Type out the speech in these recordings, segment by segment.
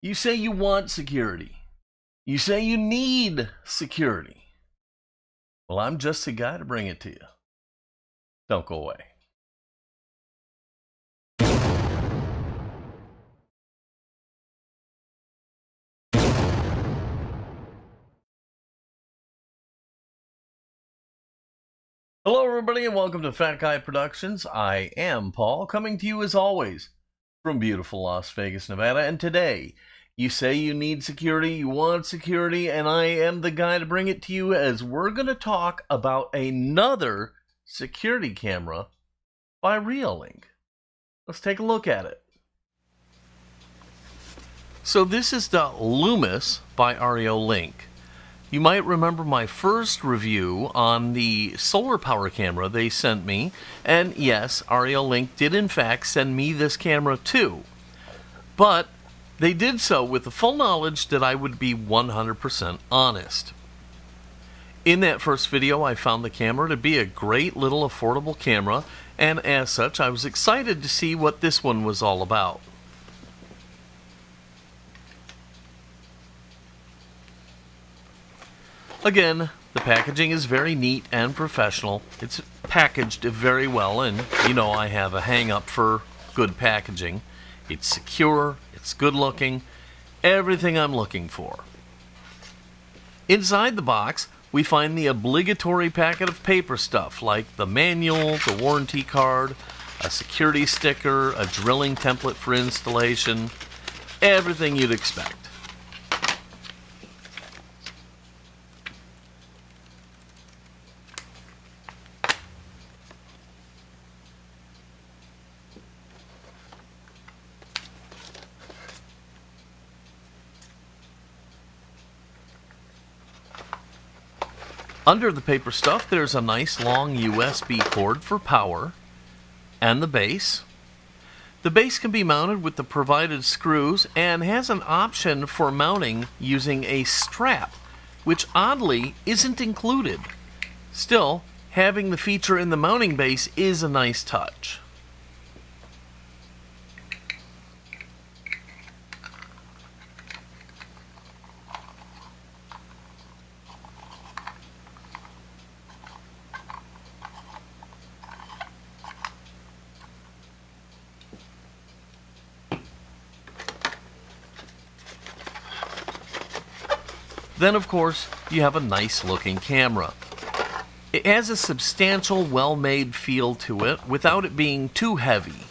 You say you want security. You say you need security. Well, I'm just the guy to bring it to you. Don't go away. Hello, everybody, and welcome to Fat Guy Productions. I am Paul, coming to you as always from beautiful Las Vegas, Nevada. And today, you say you need security, you want security, and I am the guy to bring it to you as we're going to talk about another security camera by REOlink. Let's take a look at it. So this is the Lumus by REOlink. You might remember my first review on the solar power camera they sent me, and yes, REOlink did in fact send me this camera too. But they did so with the full knowledge that I would be 100% honest. In that first video, I found the camera to be a great little affordable camera, and as such, I was excited to see what this one was all about. Again, the packaging is very neat and professional. It's packaged very well, and you know I have a hang-up for good packaging. It's secure, it's good looking, everything I'm looking for. Inside the box, we find the obligatory packet of paper stuff like the manual, the warranty card, a security sticker, a drilling template for installation, everything you'd expect. Under the paper stuff, there's a nice long USB cord for power, and the base. The base can be mounted with the provided screws and has an option for mounting using a strap, which oddly isn't included. Still, having the feature in the mounting base is a nice touch. Then, of course, you have a nice-looking camera. It has a substantial, well-made feel to it without it being too heavy.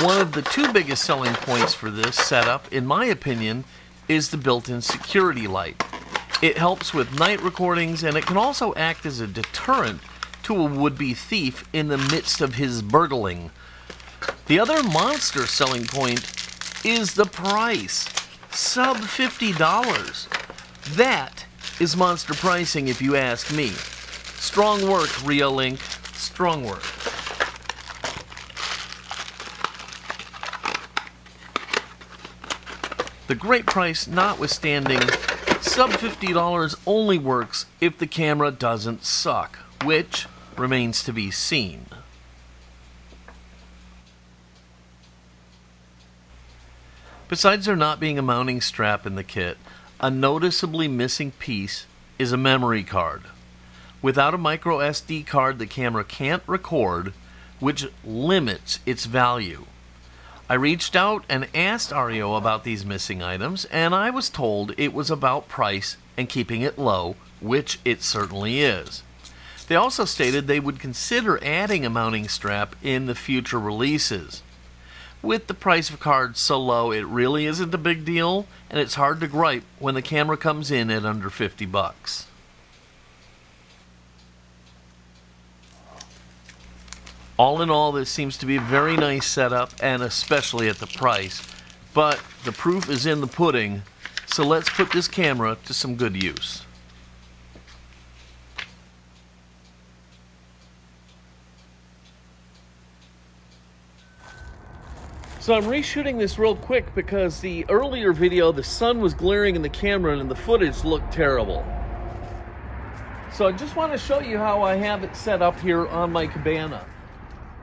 One of the two biggest selling points for this setup, in my opinion, is the built-in security light. It helps with night recordings, and it can also act as a deterrent to a would-be thief in the midst of his burgling. The other monster selling point is the price. Sub $50. That is monster pricing if you ask me. Strong work, REOlink. Strong work. The great price notwithstanding, sub $50 only works if the camera doesn't suck, which remains to be seen. Besides there not being a mounting strap in the kit, a noticeably missing piece is a memory card. Without a micro SD card, the camera can't record, which limits its value. I reached out and asked REO about these missing items, and I was told it was about price and keeping it low, which it certainly is. They also stated they would consider adding a mounting strap in the future releases. With the price of cards so low, it really isn't a big deal, and it's hard to gripe when the camera comes in at under 50 bucks. All in all, this seems to be a very nice setup, and especially at the price. But the proof is in the pudding, so let's put this camera to some good use. So I'm reshooting this real quick because the earlier video, the sun was glaring in the camera and the footage looked terrible. So I just want to show you how I have it set up here on my cabana.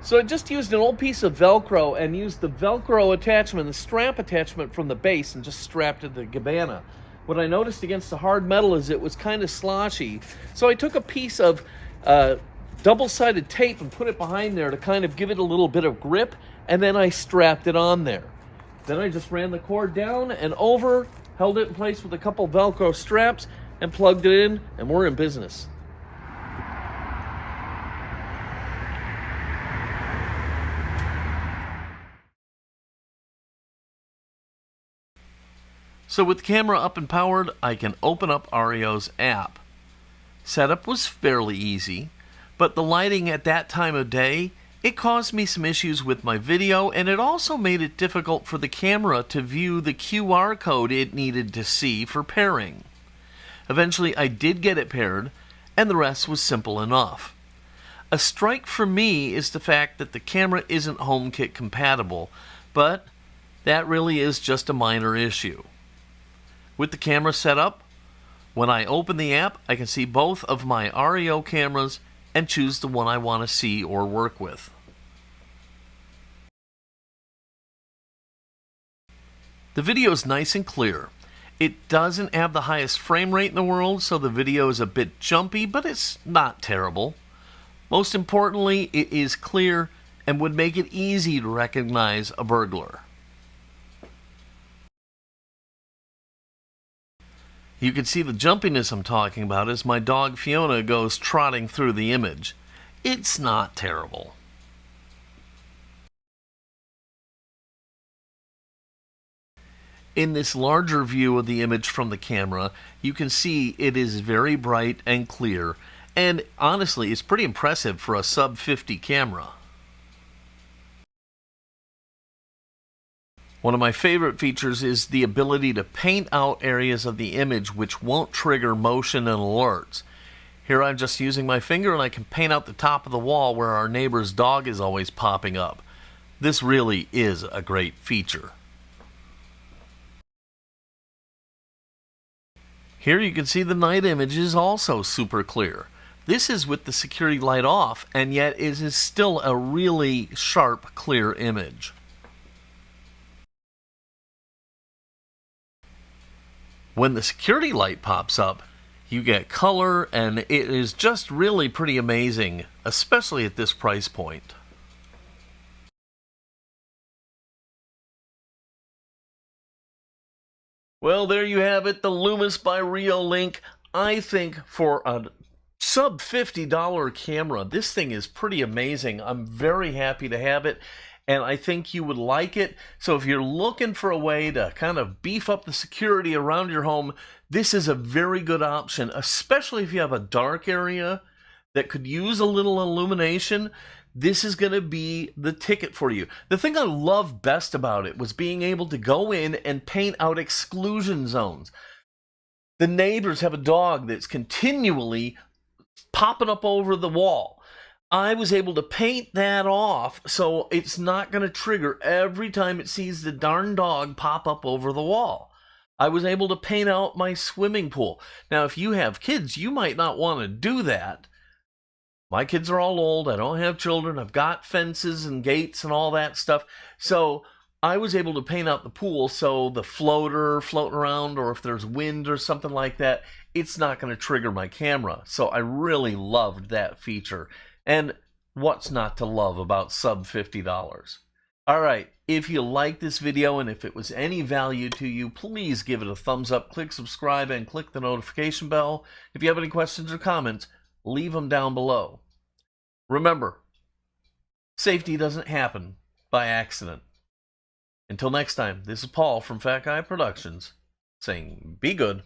So I just used an old piece of Velcro and used the Velcro attachment, the strap attachment from the base, and just strapped it to the cabana. What I noticed against the hard metal is it was kind of sloshy. So I took a piece of double-sided tape and put it behind there to kind of give it a little bit of grip, and then I strapped it on there. Then I just ran the cord down and over, held it in place with a couple Velcro straps, and plugged it in, and we're in business. So with the camera up and powered, I can open up REO's app. Setup was fairly easy, but the lighting at that time of day, it caused me some issues with my video, and it also made it difficult for the camera to view the QR code it needed to see for pairing. Eventually I did get it paired, and the rest was simple enough. A strike for me is the fact that the camera isn't HomeKit compatible, but that really is just a minor issue. With the camera set up, when I open the app, I can see both of my REO cameras and choose the one I want to see or work with. The video is nice and clear. It doesn't have the highest frame rate in the world, so the video is a bit jumpy, but it's not terrible. Most importantly, it is clear and would make it easy to recognize a burglar. You can see the jumpiness I'm talking about as my dog Fiona goes trotting through the image. It's not terrible. In this larger view of the image from the camera, you can see it is very bright and clear, and honestly, it's pretty impressive for a sub-50 camera. One of my favorite features is the ability to paint out areas of the image which won't trigger motion and alerts. Here I'm just using my finger and I can paint out the top of the wall where our neighbor's dog is always popping up. This really is a great feature. Here you can see the night image is also super clear. This is with the security light off, and yet it is still a really sharp, clear image. When the security light pops up, you get color, and it is just really pretty amazing, especially at this price point. Well, there you have it, the Lumus by REOlink. I think for a sub $50 camera, this thing is pretty amazing. I'm very happy to have it, and I think you would like it. So if you're looking for a way to kind of beef up the security around your home, this is a very good option, especially if you have a dark area that could use a little illumination. This is going to be the ticket for you. The thing I loved best about it was being able to go in and paint out exclusion zones. The neighbors have a dog that's continually popping up over the wall. I was able to paint that off so it's not going to trigger every time it sees the darn dog pop up over the wall. I was able to paint out my swimming pool. Now, if you have kids, you might not want to do that. My kids are all old. I don't have children. I've got fences and gates and all that stuff. So I was able to paint out the pool so the floater floating around, or if there's wind or something like that, it's not going to trigger my camera. So I really loved that feature. And what's not to love about sub $50? All right, if you like this video and if it was any value to you, please give it a thumbs up, click subscribe, and click the notification bell. If you have any questions or comments, leave them down below. Remember, safety doesn't happen by accident. Until next time, this is Paul from Fat Guy Productions saying be good.